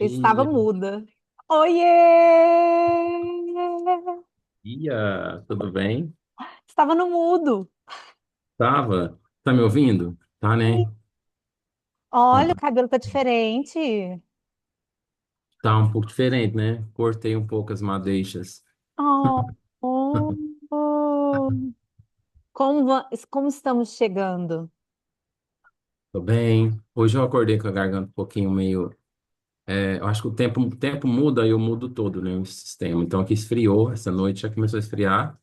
Estava Dia, muda. Oiê! dia, tudo bem? Estava no mudo. Tava. Tá me ouvindo? Tá, né? Então Olha, o tá. cabelo tá diferente. Tá um pouco diferente, né? Cortei um pouco as madeixas. Oh, oh. Como estamos chegando? Tô bem. Hoje eu acordei com a garganta um pouquinho meio. Eu acho que o tempo muda e eu mudo todo, né? O sistema. Então aqui esfriou essa noite, já começou a esfriar.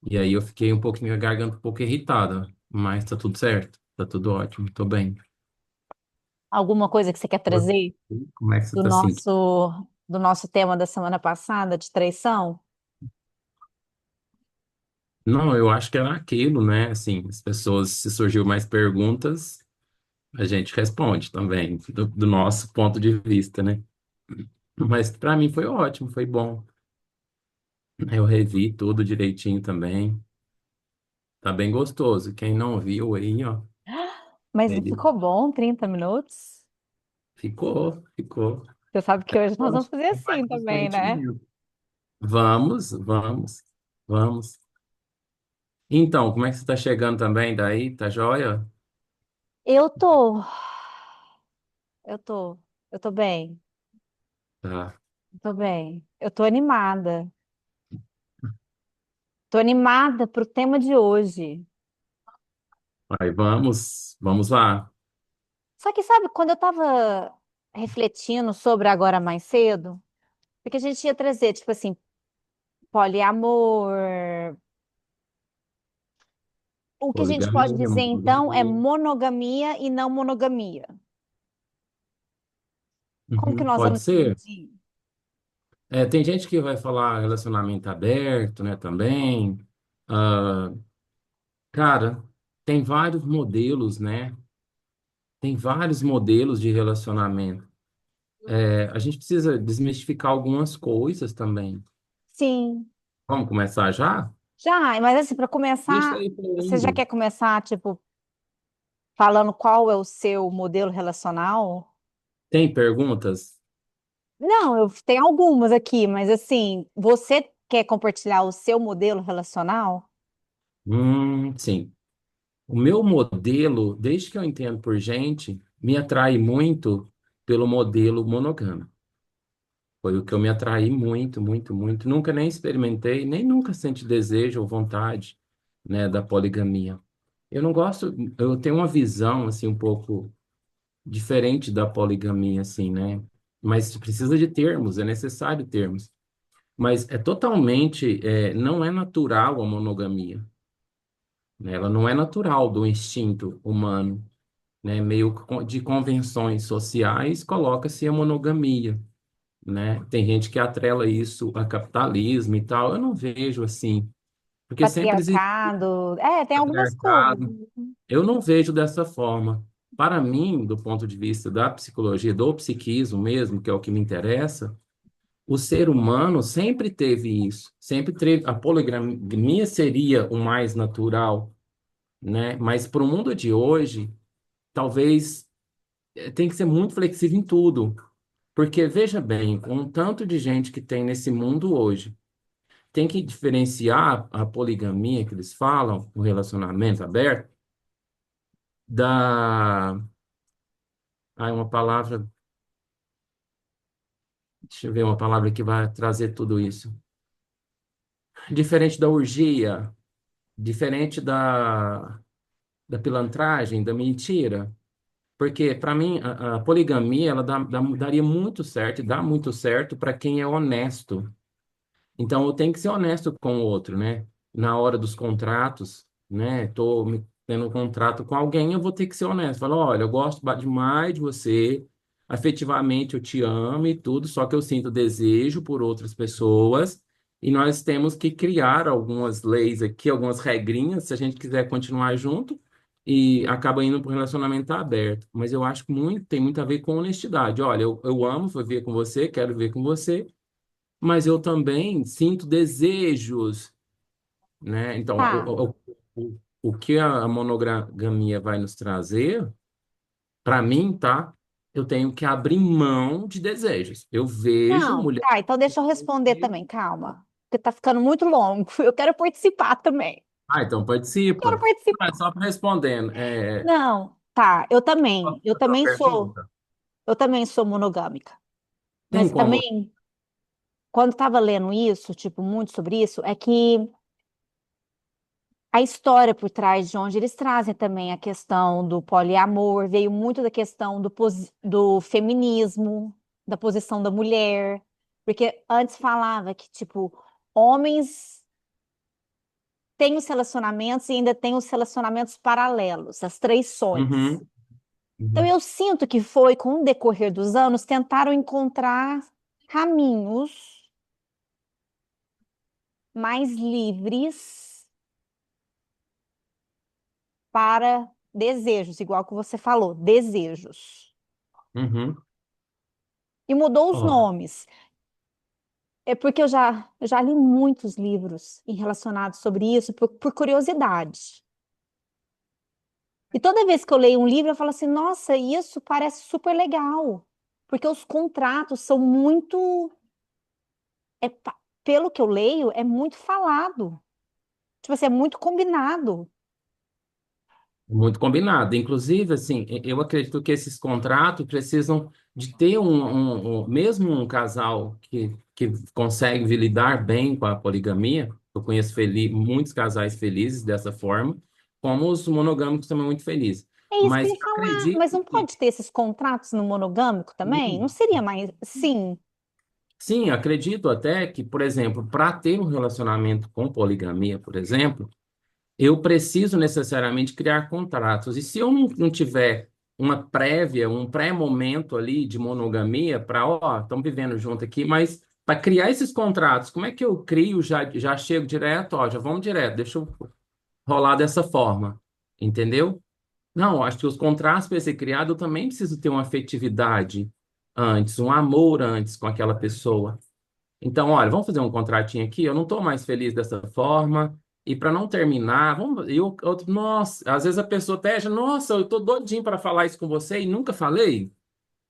E aí eu fiquei um pouquinho com a garganta um pouco irritada. Mas tá tudo certo. Tá tudo ótimo. Tô bem. Alguma coisa que você quer Você? trazer Como é que você do tá sentindo? nosso tema da semana passada, de traição? Não, eu acho que era aquilo, né? Assim, as pessoas, se surgiu mais perguntas, a gente responde também, do nosso ponto de vista, né? Mas para mim foi ótimo, foi bom. Eu revi tudo direitinho também. Tá bem gostoso. Quem não viu aí, ó, Mas não ele ficou bom 30 minutos? ficou. Você sabe que hoje nós vamos Vamos fazer com mais assim também, né? constrangimento. Vamos, vamos. Então, como é que você tá chegando também daí? Tá joia? Eu tô, eu tô, eu tô bem, Tá. eu tô bem. Eu tô animada. Tô animada pro tema de hoje. Aí vamos lá. Só que sabe, quando eu tava refletindo sobre agora mais cedo, porque a gente ia trazer, tipo assim, poliamor. O que a gente pode Poligamia, dizer então é monogamia. monogamia e não monogamia. Como que Uhum, nós pode vamos ser. dividir? Tem gente que vai falar relacionamento aberto, né, também. Ah, cara, tem vários modelos, né? Tem vários modelos de relacionamento. A gente precisa desmistificar algumas coisas também. Sim, Vamos começar já? já, mas assim, para Deixa começar, aí você já fluindo. quer começar, tipo, falando qual é o seu modelo relacional? Tem perguntas? Não, eu tenho algumas aqui, mas assim, você quer compartilhar o seu modelo relacional? Sim. O meu modelo, desde que eu entendo por gente, me atrai muito pelo modelo monogâmico. Foi o que eu me atraí muito, muito, muito. Nunca nem experimentei, nem nunca senti desejo ou vontade, né, da poligamia. Eu não gosto, eu tenho uma visão, assim, um pouco diferente da poligamia, assim, né? Mas precisa de termos, é necessário termos. Mas é totalmente, não é natural a monogamia, né? Ela não é natural do instinto humano, né? Meio de convenções sociais, coloca-se a monogamia, né? Tem gente que atrela isso a capitalismo e tal. Eu não vejo assim, porque sempre existe Patriarcado, tem algumas coisas. patriarcado. Eu não vejo dessa forma. Para mim, do ponto de vista da psicologia, do psiquismo mesmo, que é o que me interessa, o ser humano sempre teve isso, sempre teve. A poligamia seria o mais natural, né? Mas para o mundo de hoje, talvez tem que ser muito flexível em tudo. Porque, veja bem, com o tanto de gente que tem nesse mundo hoje, tem que diferenciar a poligamia que eles falam, o relacionamento aberto, da. Uma palavra, deixa eu ver uma palavra que vai trazer tudo isso. Diferente da orgia, diferente da pilantragem, da mentira. Porque, para mim, a poligamia ela daria muito certo e dá muito certo para quem é honesto. Então, eu tenho que ser honesto com o outro, né? Na hora dos contratos, né? Tendo um contrato com alguém, eu vou ter que ser honesto. Falar, olha, eu gosto demais de você, afetivamente eu te amo e tudo, só que eu sinto desejo por outras pessoas e nós temos que criar algumas leis aqui, algumas regrinhas, se a gente quiser continuar junto e acaba indo para um relacionamento aberto. Mas eu acho que tem muito a ver com honestidade. Olha, eu amo viver com você, quero viver com você, mas eu também sinto desejos, né? Então, Tá. o que a monogamia vai nos trazer, para mim, tá? eu tenho que abrir mão de desejos. Eu vejo Não, mulher. tá, então deixa eu responder também, calma. Porque tá ficando muito longo. Eu quero participar também. Ah, então Quero participa. Não, é participar. só respondendo. Não, tá, eu Qual também. é a sua pergunta? Eu também sou monogâmica. Tem Mas como. também, quando estava lendo isso, tipo, muito sobre isso, é que a história por trás de onde eles trazem também a questão do poliamor, veio muito da questão do feminismo, da posição da mulher, porque antes falava que, tipo, homens têm os relacionamentos e ainda têm os relacionamentos paralelos, as traições. Uhum, Então, uhum, eu sinto que foi, com o decorrer dos anos, tentaram encontrar caminhos mais livres para desejos, igual que você falou, desejos. uhum. E mudou os Ó, nomes. É porque eu já li muitos livros relacionados sobre isso por curiosidade. E toda vez que eu leio um livro, eu falo assim, nossa, isso parece super legal. Porque os contratos são muito, pelo que eu leio, é muito falado. Tipo assim, é muito combinado. muito combinado. Inclusive, assim, eu acredito que esses contratos precisam de ter mesmo um casal que consegue lidar bem com a poligamia. Eu conheço muitos casais felizes dessa forma, como os monogâmicos também muito felizes. É isso que eu Mas ia falar. acredito Mas não que pode ter esses contratos no monogâmico também? Não sim, seria mais. Sim. sim, acredito até que, por exemplo, para ter um relacionamento com poligamia, por exemplo, eu preciso necessariamente criar contratos. E se eu não tiver uma prévia, um pré-momento ali de monogamia, para, ó, estamos vivendo junto aqui, mas para criar esses contratos, como é que eu crio, já chego direto, ó, já vamos direto, deixa eu rolar dessa forma, entendeu? Não, acho que os contratos para ser criado, eu também preciso ter uma afetividade antes, um amor antes com aquela pessoa. Então, olha, vamos fazer um contratinho aqui. Eu não estou mais feliz dessa forma. E para não terminar, vamos. Nossa, às vezes a pessoa até acha, nossa, eu estou doidinho para falar isso com você e nunca falei.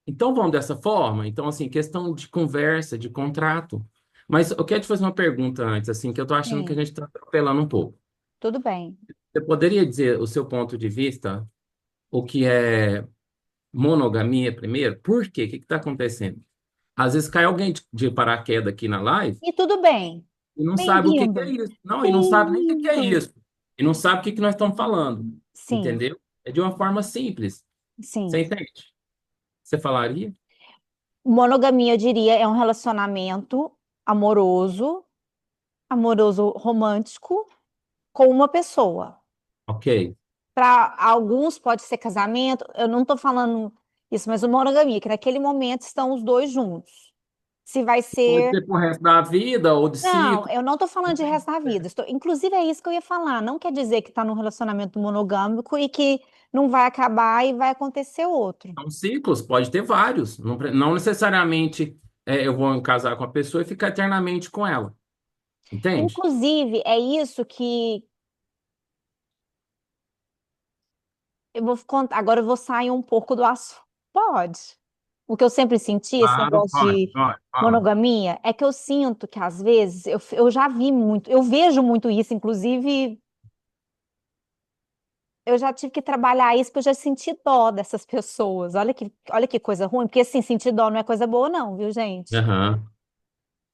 Então vamos dessa forma. Então, assim, questão de conversa, de contrato. Mas eu quero te fazer uma pergunta antes, assim, que eu estou achando que a Sim, gente está atropelando um pouco. tudo bem. Você poderia dizer o seu ponto de vista, o que é monogamia primeiro? Por quê? O que está acontecendo? Às vezes cai alguém de paraquedas aqui na live. E tudo bem. E não sabe o que que é Bem-vindo. isso. Não, e não sabe nem o que que é Bem-vindo. isso. E não sabe o que que nós estamos falando. Sim, Entendeu? É de uma forma simples. Você sim. entende? Você falaria? Monogamia, eu diria, é um relacionamento amoroso, amoroso romântico com uma pessoa. Ok. Para alguns pode ser casamento, eu não estou falando isso, mas o monogamia, que naquele momento estão os dois juntos. Se vai Pode ser. ser pro resto da vida ou de Não, ciclo. eu não estou falando de resto da vida. Inclusive, é isso que eu ia falar. Não quer dizer que está num relacionamento monogâmico e que não vai acabar e vai acontecer outro. São ciclos, pode ter vários. Não necessariamente eu vou casar com a pessoa e ficar eternamente com ela. Entende? Inclusive, é isso que eu vou contar. Agora eu vou sair um pouco do assunto. Pode. O que eu sempre senti, esse Claro, negócio pode, de pode, pode. monogamia, é que eu sinto que às vezes eu já vi muito, eu vejo muito isso, inclusive eu já tive que trabalhar isso, porque eu já senti dó dessas pessoas. Olha que coisa ruim, porque assim, sentir dó não é coisa boa, não, viu, gente? Aham.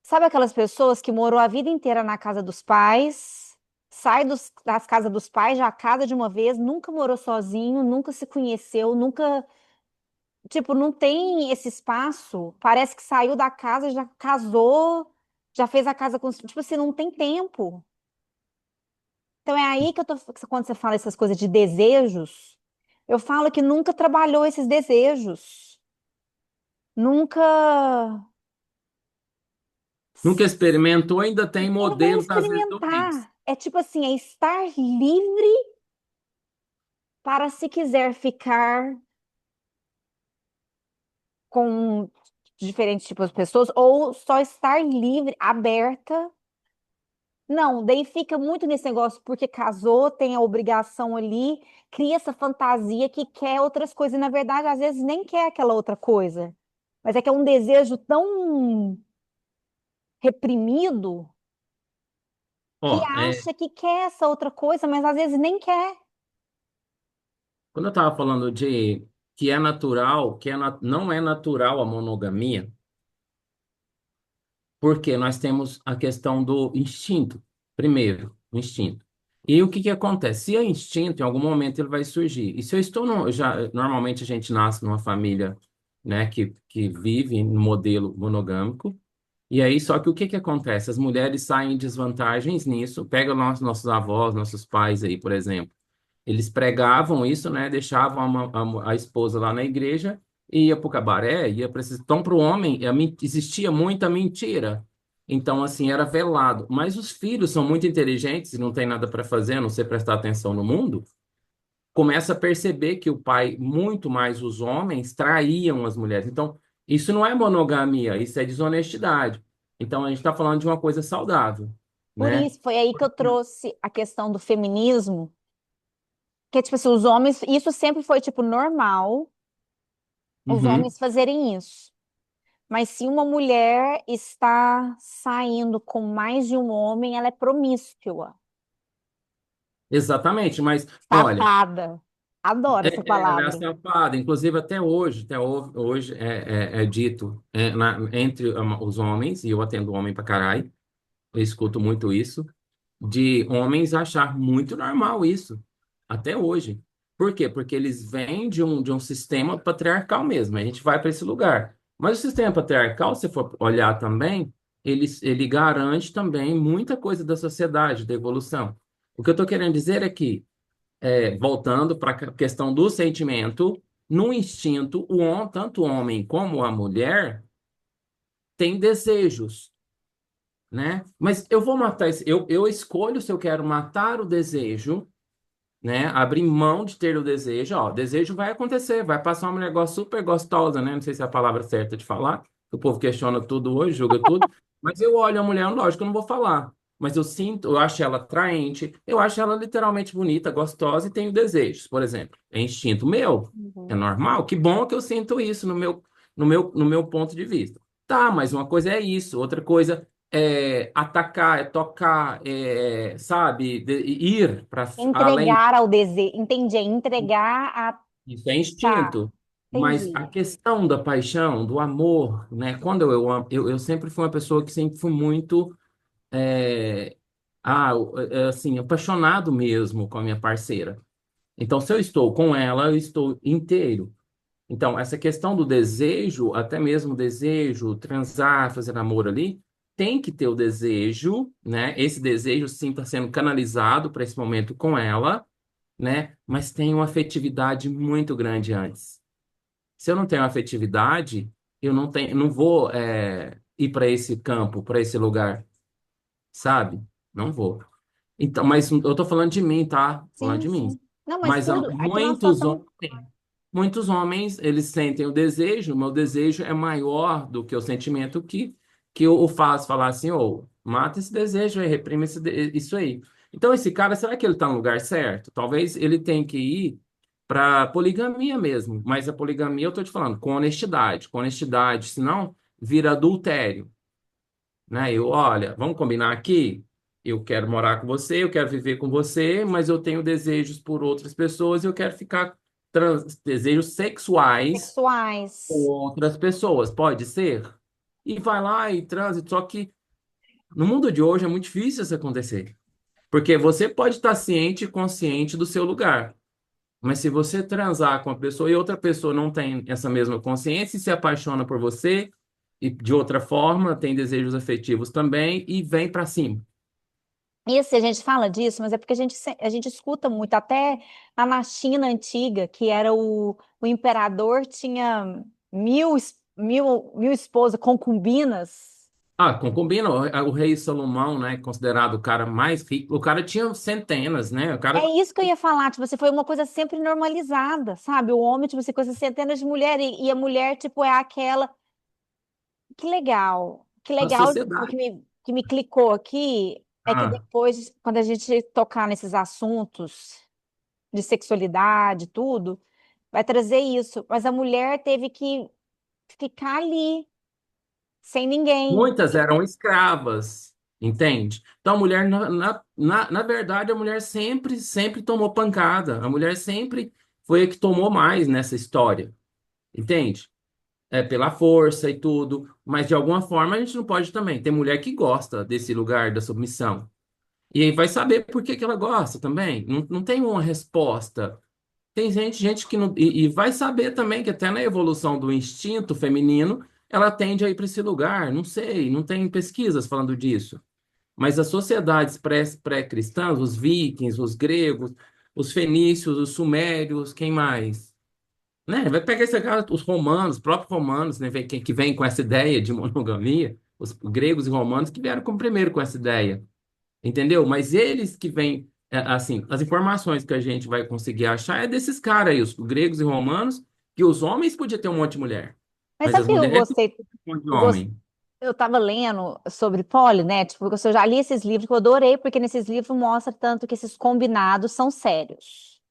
Sabe aquelas pessoas que morou a vida inteira na casa dos pais, sai das casas dos pais, já casa de uma vez, nunca morou sozinho, nunca se conheceu, nunca. Tipo, não tem esse espaço. Parece que saiu da casa, já casou, já fez a casa com. Tipo assim, não tem tempo. Então é aí que eu tô. Quando você fala essas coisas de desejos, eu falo que nunca trabalhou esses desejos. Nunca. Nunca experimentou, ainda tem Não é modelos, às vezes, do ex. experimentar. É tipo assim, é estar livre para se quiser ficar com diferentes tipos de pessoas, ou só estar livre, aberta Não, daí fica muito nesse negócio, porque casou, tem a obrigação ali, cria essa fantasia que quer outras coisas, e na verdade, às vezes nem quer aquela outra coisa, mas é que é um desejo tão reprimido que Ó, acha que quer essa outra coisa, mas às vezes nem quer. quando eu estava falando de que é natural, não é natural a monogamia, porque nós temos a questão do instinto, primeiro, o instinto. E o que que acontece? Se é instinto, em algum momento ele vai surgir. E se eu estou já normalmente a gente nasce numa família, né, que vive no modelo monogâmico. E aí, só que o que que acontece? As mulheres saem em desvantagens nisso. Pega nossos avós, nossos pais aí, por exemplo. Eles pregavam isso, né? Deixavam a esposa lá na igreja e ia para o cabaré, ia para esses... Então, para o homem, existia muita mentira. Então, assim, era velado. Mas os filhos são muito inteligentes e não tem nada para fazer, a não ser prestar atenção no mundo. Começa a perceber que o pai, muito mais os homens, traíam as mulheres. Então, isso não é monogamia, isso é desonestidade. Então, a gente está falando de uma coisa saudável, Por né? isso, foi aí que eu trouxe a questão do feminismo, que é tipo assim, os homens, isso sempre foi tipo normal, os Uhum. homens fazerem isso. Mas se uma mulher está saindo com mais de um homem, ela é promíscua, Exatamente, mas olha. safada. Adoro essa Ela é palavra. safada, inclusive hoje é dito entre os homens, e eu atendo homem pra caralho, eu escuto muito isso, de homens achar muito normal isso, até hoje. Por quê? Porque eles vêm de um sistema patriarcal mesmo, a gente vai para esse lugar. Mas o sistema patriarcal, se for olhar também, ele garante também muita coisa da sociedade, da evolução. O que eu estou querendo dizer é que voltando para a questão do sentimento, no instinto, tanto o homem como a mulher têm desejos, né? Mas eu vou matar esse, eu escolho se eu quero matar o desejo, né? Abrir mão de ter o desejo, ó, o desejo vai acontecer, vai passar uma mulher super gostosa, né? Não sei se é a palavra certa de falar, o povo questiona tudo hoje, julga tudo, mas eu olho a mulher, lógico, eu não vou falar, mas eu sinto, eu acho ela atraente, eu acho ela literalmente bonita, gostosa e tenho desejos, por exemplo. É instinto meu, é Uhum. normal, que bom que eu sinto isso no meu ponto de vista. Tá, mas uma coisa é isso, outra coisa atacar, é tocar, sabe, ir para além. Entregar ao desejo. Entendi, é entregar a. Isso é Tá, instinto. Mas a entendi. questão da paixão, do amor, né? Quando eu sempre fui uma pessoa que sempre fui muito, é, assim, apaixonado mesmo com a minha parceira. Então, se eu estou com ela, eu estou inteiro. Então, essa questão do desejo, até mesmo o desejo, transar, fazer amor ali, tem que ter o desejo, né? Esse desejo, sim, está sendo canalizado para esse momento com ela, né? Mas tem uma afetividade muito grande antes. Se eu não tenho afetividade, eu não vou ir para esse campo, para esse lugar, sabe? Não vou. Então, mas eu tô falando de mim, tá? Falando Sim, de mim. sim. Não, mas Mas tudo. Aqui numa situação. muitos homens, eles sentem o desejo, o meu desejo é maior do que o sentimento que o faz falar assim, ô, mata esse desejo aí, reprime isso aí. Então, esse cara, será que ele está no lugar certo? Talvez ele tenha que ir para poligamia mesmo, mas a poligamia eu tô te falando, com honestidade, senão vira adultério, né? Olha, vamos combinar aqui? Eu quero morar com você, eu quero viver com você, mas eu tenho desejos por outras pessoas, eu quero ficar desejos sexuais com Sexuais. outras pessoas, pode ser? E vai lá e transa, só que no mundo de hoje é muito difícil isso acontecer, porque você pode estar ciente e consciente do seu lugar, mas se você transar com a pessoa e outra pessoa não tem essa mesma consciência e se apaixona por você e de outra forma tem desejos afetivos também e vem para cima. Isso, a gente fala disso, mas é porque a gente escuta muito, até lá na China antiga, que era o imperador tinha mil esposas, concubinas. Ah, concubina, o rei Salomão, né, considerado o cara mais rico, o cara tinha centenas, né? O É cara, isso que eu ia falar, tipo, você foi uma coisa sempre normalizada, sabe? O homem, tipo, você coisa centenas de mulheres, e a mulher, tipo, é aquela. Que legal, a o sociedade. que me clicou aqui. É que Ah, depois, quando a gente tocar nesses assuntos de sexualidade, tudo, vai trazer isso. Mas a mulher teve que ficar ali, sem ninguém. muitas eram escravas, entende? Então, a mulher, na verdade, a mulher sempre tomou pancada. A mulher sempre foi a que tomou mais nessa história, entende? É pela força e tudo, mas de alguma forma a gente não pode também. Tem mulher que gosta desse lugar da submissão. E aí vai saber por que que ela gosta também. Não tem uma resposta. Tem gente que não. E vai saber também que até na evolução do instinto feminino, ela tende a ir para esse lugar. Não sei, não tem pesquisas falando disso. Mas as sociedades pré-cristãs, os vikings, os gregos, os fenícios, os sumérios, quem mais? Né? Vai pegar esse cara, os romanos, os próprios romanos, né? Que vem com essa ideia de monogamia, os gregos e romanos que vieram como primeiro com essa ideia. Entendeu? Mas eles que vêm, assim, as informações que a gente vai conseguir achar é desses caras aí, os gregos e romanos, que os homens podiam ter um monte de mulher, Mas mas sabe o as que eu mulheres gostei? tinham um monte de Eu, gos- homem. eu tava lendo sobre poli, né? Tipo, porque eu já li esses livros que eu adorei, porque nesses livros mostra tanto que esses combinados são sérios.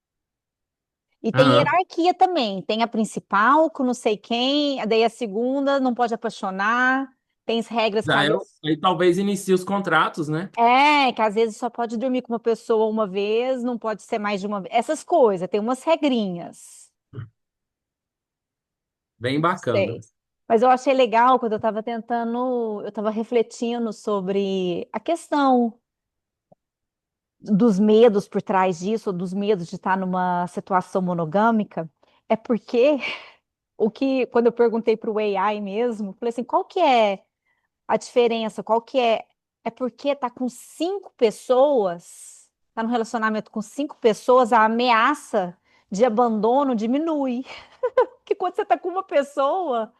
E tem Aham. hierarquia também. Tem a principal, com não sei quem, daí a segunda não pode apaixonar. Tem as regras que Já às é, vezes, aí talvez inicie os contratos, né? que às vezes só pode dormir com uma pessoa uma vez, não pode ser mais de uma vez. Essas coisas, tem umas regrinhas. Bem bacana. Sei. Mas eu achei legal quando eu estava refletindo sobre a questão dos medos por trás disso, ou dos medos de estar numa situação monogâmica. É porque quando eu perguntei para o AI mesmo, falei assim, qual que é a diferença? Qual que é? É porque tá com 5 pessoas, tá num relacionamento com 5 pessoas, a ameaça de abandono diminui. Que quando você tá com uma pessoa,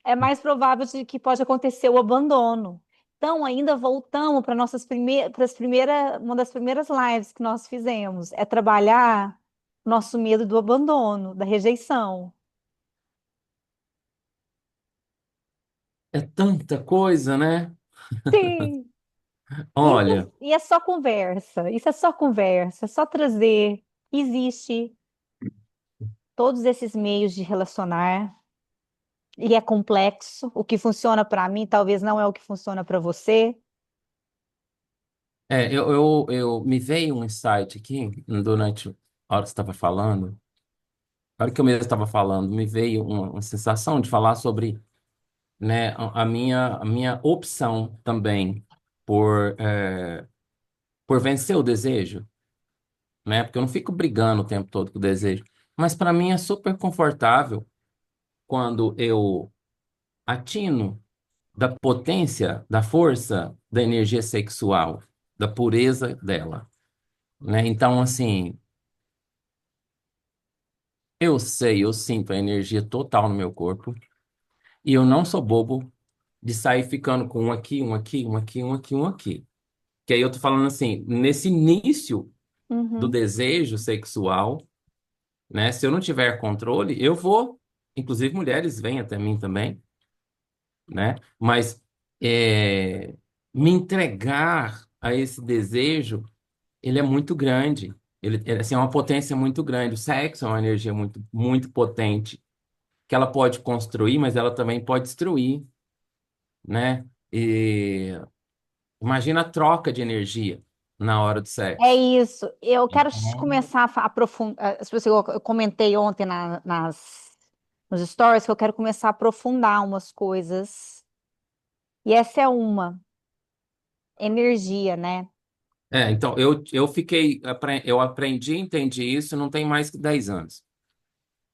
é mais provável de que pode acontecer o abandono. Então, ainda voltamos para uma das primeiras lives que nós fizemos, é trabalhar nosso medo do abandono, da rejeição. É tanta coisa, né? Sim. Olha, E é só conversa, isso é só conversa, é só trazer. Existe todos esses meios de relacionar e é complexo. O que funciona para mim talvez não é o que funciona para você. eu me veio um insight aqui durante a hora que você estava falando. A hora que eu mesmo estava falando, me veio uma sensação de falar sobre, né, a minha opção também por vencer o desejo, né? Porque eu não fico brigando o tempo todo com o desejo. Mas para mim é super confortável quando eu atino da potência, da força da energia sexual, da pureza dela, né? Então, assim, eu sei, eu sinto a energia total no meu corpo e eu não sou bobo de sair ficando com um aqui, um aqui, um aqui, um aqui, um aqui. Que aí eu tô falando assim, nesse início do Uhum. desejo sexual, né? Se eu não tiver controle, eu vou. Inclusive, mulheres vêm até mim também, né? Mas é, me entregar a esse desejo, ele é muito grande. Ele assim, é uma potência muito grande. O sexo é uma energia muito, muito potente, que ela pode construir, mas ela também pode destruir, né? E imagina a troca de energia na hora do É sexo. isso. Eu quero Uhum. começar a aprofundar. Eu comentei ontem nos stories que eu quero começar a aprofundar umas coisas. E essa é uma, energia, né? Então, eu aprendi, entendi isso, não tem mais que 10 anos.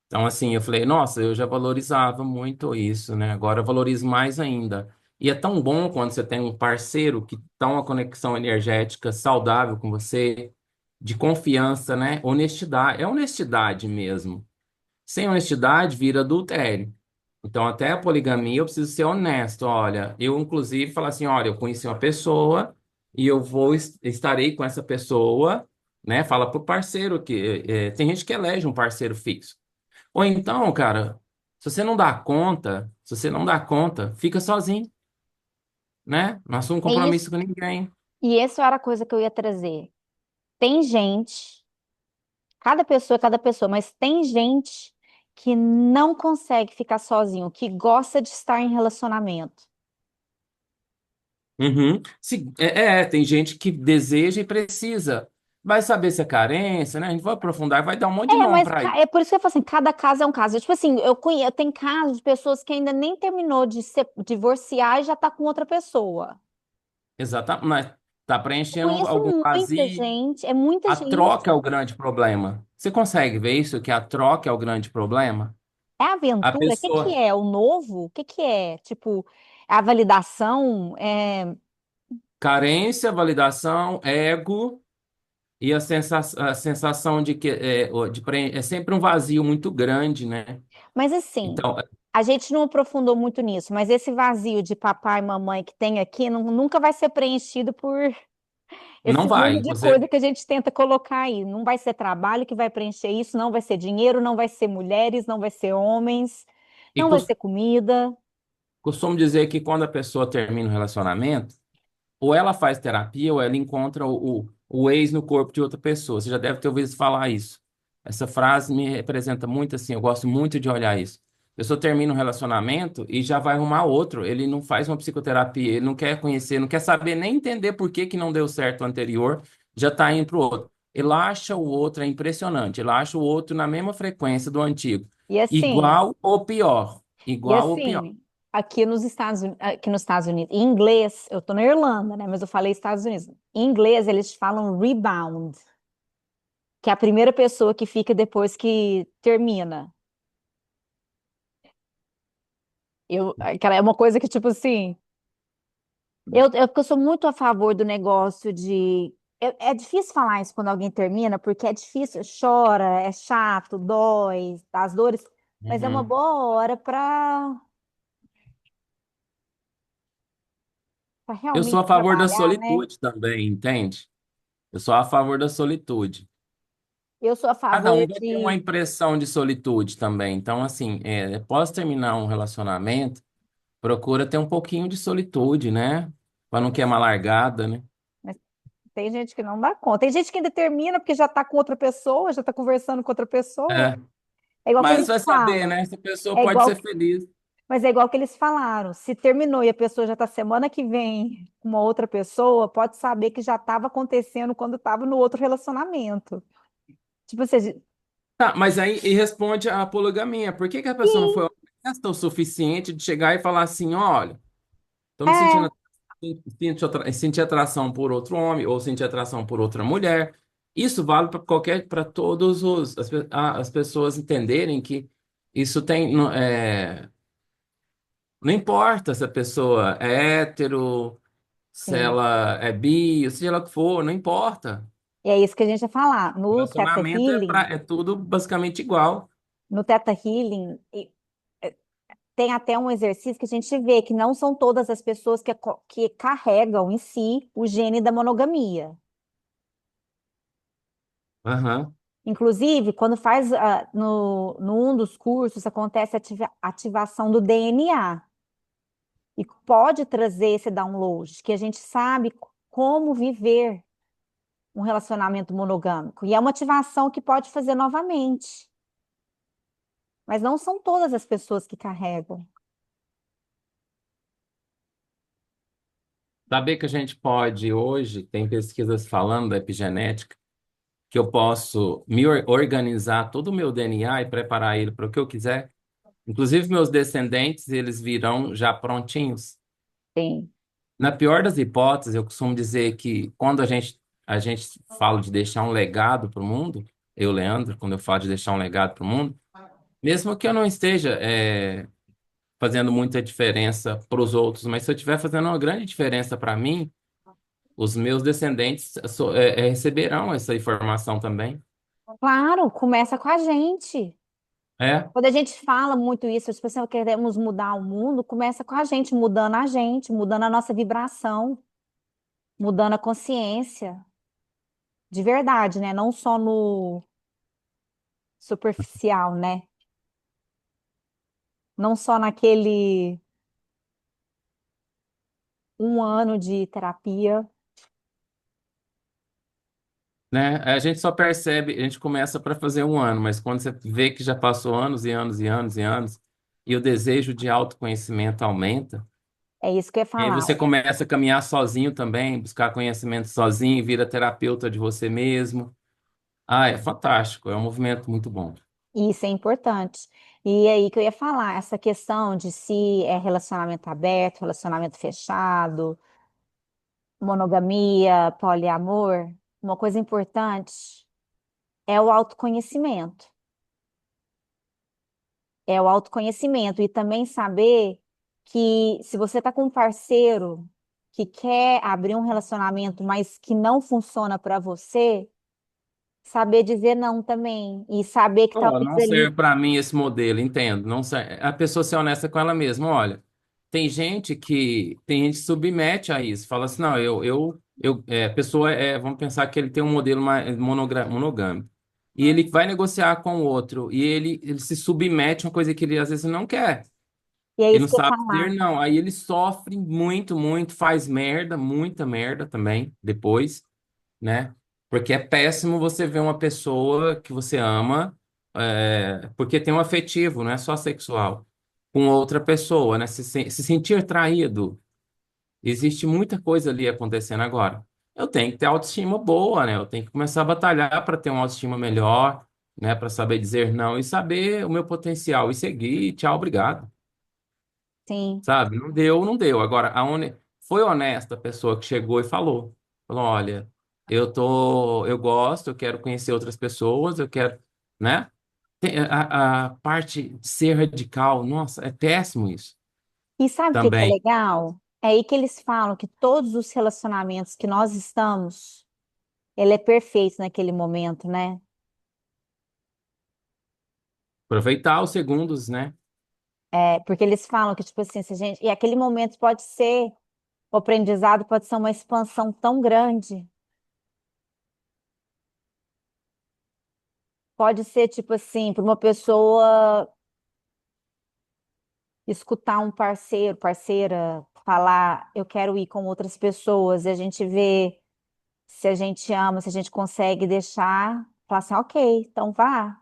Então, assim, eu falei, nossa, eu já valorizava muito isso, né? Agora eu valorizo mais ainda. E é tão bom quando você tem um parceiro que tem uma conexão energética saudável com você, de confiança, né? Honestidade, é honestidade mesmo. Sem honestidade vira adultério. Então, até a poligamia, eu preciso ser honesto. Olha, eu, inclusive, falar assim: olha, eu conheci uma pessoa e eu estarei com essa pessoa, né? Fala pro parceiro que tem gente que elege um parceiro fixo. Ou então, cara, se você não dá conta, fica sozinho, né? Não assume É isso. compromisso com ninguém. E essa era a coisa que eu ia trazer. Tem gente, cada pessoa, mas tem gente que não consegue ficar sozinho, que gosta de estar em relacionamento. Uhum. Tem gente que deseja e precisa. Vai saber se é carência, né? A gente vai aprofundar, vai dar um monte de É, nome mas para isso. é por isso que eu falo assim, cada caso é um caso. Tipo assim, eu conheço, tem casos de pessoas que ainda nem terminou de se divorciar e já tá com outra pessoa. Exatamente. Mas tá Eu preenchendo conheço algum muita vazio. gente, é muita A troca é gente. o grande problema. Você consegue ver isso, que a troca é o grande problema? É A aventura? O que que pessoa, é? O novo? O que que é? Tipo, a validação? É... carência, validação, ego e a sensação de que é sempre um vazio muito grande, né? Mas assim, Então, a gente não aprofundou muito nisso, mas esse vazio de papai e mamãe que tem aqui nunca vai ser preenchido por não esse mundo vai. de Você coisa que a gente tenta colocar aí. Não vai ser trabalho que vai preencher isso, não vai ser dinheiro, não vai ser mulheres, não vai ser homens, e não vai ser comida. costumo dizer que quando a pessoa termina um relacionamento, ou ela faz terapia, ou ela encontra o ex no corpo de outra pessoa. Você já deve ter ouvido falar isso. Essa frase me representa muito assim, eu gosto muito de olhar isso. A pessoa termina um relacionamento e já vai arrumar outro. Ele não faz uma psicoterapia, ele não quer conhecer, não quer saber nem entender por que que não deu certo o anterior, já está indo para o outro. Ele acha o outro, é impressionante, ele acha o outro na mesma frequência do antigo. E assim, Igual ou pior. e Igual ou pior. assim, aqui nos Estados Unidos, em inglês, eu tô na Irlanda, né? Mas eu falei Estados Unidos. Em inglês, eles falam rebound, que é a primeira pessoa que fica depois que termina. Aquela é uma coisa que, tipo assim, porque eu sou muito a favor do negócio de. É difícil falar isso quando alguém termina, porque é difícil, chora, é chato, dói, as dores, mas é uma Uhum. boa hora para Eu sou realmente a favor da trabalhar, né? solitude também, entende? Eu sou a favor da solitude. Eu sou a Cada favor um vai ter uma de. impressão de solitude também. Então, assim, após terminar um relacionamento, procura ter um pouquinho de solitude, né? Para não queimar largada, né? Mas tem gente que não dá conta. Tem gente que ainda termina porque já está com outra pessoa, já está conversando com outra pessoa. É. É igual que Mas eles vai saber, falam. né? Essa pessoa É pode ser igual feliz. Mas é igual que eles falaram, se terminou e a pessoa já está semana que vem com uma outra pessoa, pode saber que já estava acontecendo quando estava no outro relacionamento. Tipo assim, Tá, mas aí e responde a poligamia. Por que que a pessoa não sim, foi honesta o suficiente de chegar e falar assim, olha, estou me é, sentindo sentir atração por outro homem ou sentir atração por outra mulher. Isso vale para todos as pessoas entenderem que isso tem não importa se a pessoa é hétero, se sim. ela é bi, seja ela que for, não importa. E é isso que a gente vai falar. Relacionamento é tudo basicamente igual. No Theta Healing, é, tem até um exercício que a gente vê que não são todas as pessoas que carregam em si o gene da monogamia. Aham. Inclusive, quando faz no um dos cursos, acontece a ativação do DNA. E pode trazer esse download, que a gente sabe como viver um relacionamento monogâmico. E é uma ativação que pode fazer novamente. Mas não são todas as pessoas que carregam. Saber que a gente pode hoje, tem pesquisas falando da epigenética, que eu posso organizar todo o meu DNA e preparar ele para o que eu quiser. Inclusive, meus descendentes, eles virão já prontinhos. Sim, Na pior das hipóteses, eu costumo dizer que quando a gente fala de deixar um legado para o mundo, eu, Leandro, quando eu falo de deixar um legado para o mundo, mesmo que eu não esteja fazendo muita diferença para os outros, mas se eu estiver fazendo uma grande diferença para mim, os meus descendentes receberão essa informação também. claro, começa com a gente. É, Quando a gente fala muito isso, as pessoas queremos mudar o mundo, começa com a gente, mudando a nossa vibração, mudando a consciência, de verdade, né? Não só no superficial, né? Não só naquele um ano de terapia. né? A gente só percebe, a gente começa para fazer um ano, mas quando você vê que já passou anos e anos e anos e anos, e o desejo de autoconhecimento aumenta, É isso que eu ia e aí falar. você começa a caminhar sozinho também, buscar conhecimento sozinho, vira terapeuta de você mesmo. Ah, é fantástico, é um movimento muito bom. Isso é importante. E aí que eu ia falar, essa questão de se é relacionamento aberto, relacionamento fechado, monogamia, poliamor, uma coisa importante é o autoconhecimento. É o autoconhecimento e também saber que se você está com um parceiro que quer abrir um relacionamento, mas que não funciona para você, saber dizer não também e saber que Ó, talvez não serve ali. para mim esse modelo, entendo. Não serve. A pessoa ser honesta com ela mesma. Olha, tem gente que submete a isso. Fala assim, não, a pessoa vamos pensar que ele tem um modelo mais monogâmico. E ele vai negociar com o outro e ele se submete a uma coisa que ele às vezes não quer. E é Ele isso não que eu ia sabe dizer falar. não. Aí ele sofre muito, muito, faz merda, muita merda também depois, né? Porque é péssimo você ver uma pessoa que você ama, porque tem um afetivo, não é só sexual, com outra pessoa, né? Se sentir traído. Existe muita coisa ali acontecendo agora. Eu tenho que ter autoestima boa, né? Eu tenho que começar a batalhar para ter uma autoestima melhor, né? Para saber dizer não e saber o meu potencial e seguir. Tchau, obrigado. Sim. Sabe? Não deu, não deu. Agora, foi honesta a pessoa que chegou e falou. Falou, olha, eu gosto, eu quero conhecer outras pessoas, eu quero, né? A parte de ser radical, nossa, é péssimo isso E sabe o que que é também. legal? É aí que eles falam que todos os relacionamentos que nós estamos, ele é perfeito naquele momento, né? Aproveitar os segundos, né? É, porque eles falam que, tipo assim, se a gente. E aquele momento pode ser, o aprendizado pode ser uma expansão tão grande. Pode ser, tipo assim, para uma pessoa escutar um parceiro, parceira, falar, eu quero ir com outras pessoas, e a gente vê se a gente ama, se a gente consegue deixar, falar assim, ok, então vá.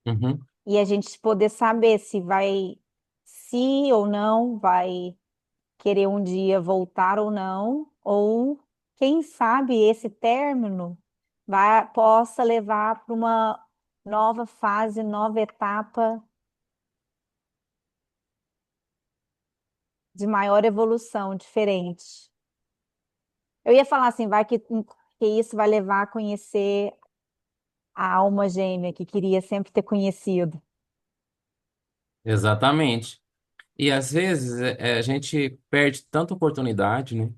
Uhum. E a gente poder saber se vai, se ou não vai querer um dia voltar ou quem sabe esse término possa levar para uma nova fase, nova etapa de maior evolução, diferente. Eu ia falar assim, que isso vai levar a conhecer a alma gêmea que queria sempre ter conhecido. Exatamente. E às vezes a gente perde tanta oportunidade, né?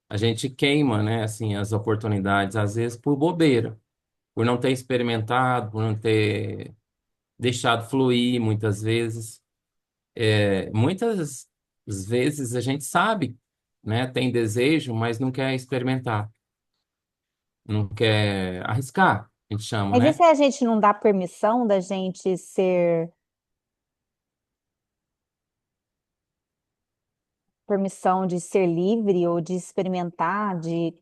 A gente queima, né, assim, as oportunidades, às vezes por bobeira, por não ter experimentado, por não ter deixado fluir muitas vezes. Muitas vezes a gente sabe, né, tem desejo, mas não quer experimentar, não quer arriscar, a gente chama, Mas e se né? a gente não dá permissão da gente ser, permissão de ser livre ou de experimentar, de...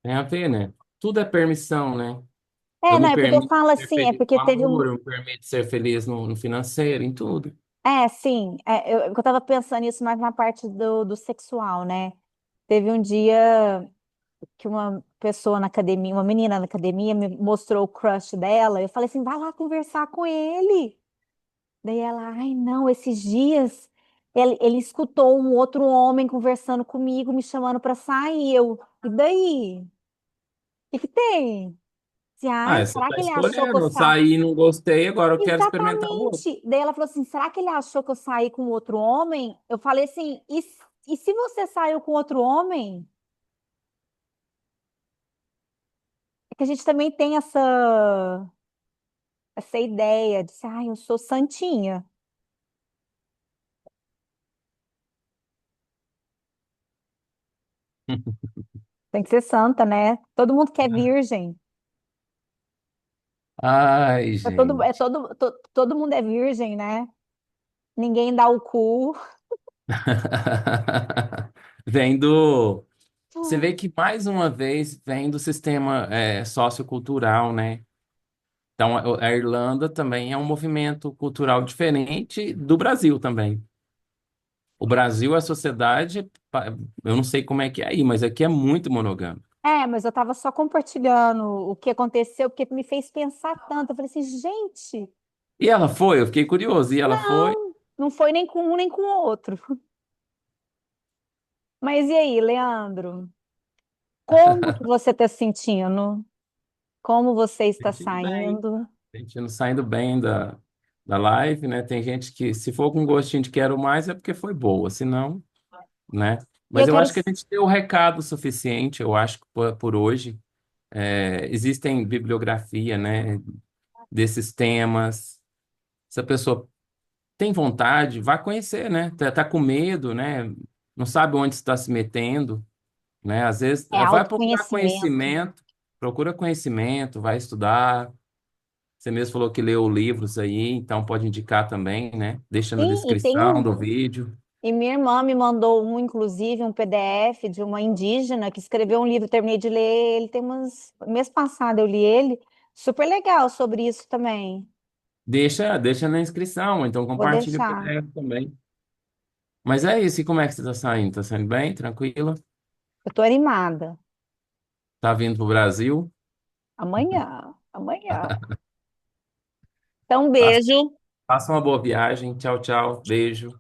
Tem a ver, né? Tudo é permissão, né? É, Eu não, me é porque eu permito falo ser assim, é feliz porque no teve amor, um... eu me permito ser feliz no financeiro, em tudo. É, sim, eu tava pensando nisso mais na parte do sexual, né? Teve um dia que uma pessoa na academia, uma menina na academia me mostrou o crush dela, eu falei assim, vai lá conversar com ele. Daí ela, ai não, esses dias ele escutou um outro homem conversando comigo, me chamando para sair. E daí? O que que tem? Assim, ai, Ah, você será está que ele achou que eu escolhendo, saí? saí, não gostei, agora eu quero experimentar o outro. Exatamente. Daí ela falou assim, será que ele achou que eu saí com outro homem? Eu falei assim, e se você saiu com outro homem? É que a gente também tem essa ideia de, ai, eu sou santinha. Tem que ser santa, né? Todo mundo quer virgem. Ai, gente. Todo mundo é virgem, né? Ninguém dá o cu. Vem do. Você vê que mais uma vez vem do sistema sociocultural, né? Então, a Irlanda também é um movimento cultural diferente do Brasil também. O Brasil, a sociedade, eu não sei como é que é aí, mas aqui é muito monogâmico. É, mas eu estava só compartilhando o que aconteceu, porque me fez pensar tanto. Eu falei assim, gente, E ela foi, eu fiquei curioso, e ela foi. não, não foi nem com um nem com o outro. Mas e aí, Leandro? Como que você está se sentindo? Como você está Sentindo bem, saindo? sentindo saindo bem da live, né? Tem gente que, se for com gostinho de quero mais, é porque foi boa, se não, né? E Mas eu eu quero. acho que a gente deu o recado suficiente, eu acho, que por hoje. Existem bibliografia, né, desses temas. Se a pessoa tem vontade, vá conhecer, né? Tá com medo, né? Não sabe onde está se metendo, né? Às vezes, É vai procurar autoconhecimento. conhecimento, vai estudar. Você mesmo falou que leu livros aí, então pode indicar também, né? Deixa na Sim, e tem descrição um. do vídeo. E minha irmã me mandou um, inclusive, um PDF de uma indígena que escreveu um livro, terminei de ler ele tem umas. Mês passado eu li ele. Super legal sobre isso também. Deixa na inscrição, então Vou compartilha o deixar. PDF também. Mas é isso, e como é que você está saindo? Tá saindo bem? Tranquila? Eu tô animada. Tá vindo pro Brasil? Amanhã, amanhã. Então, um Faça beijo. faça uma boa viagem. Tchau, tchau. Beijo.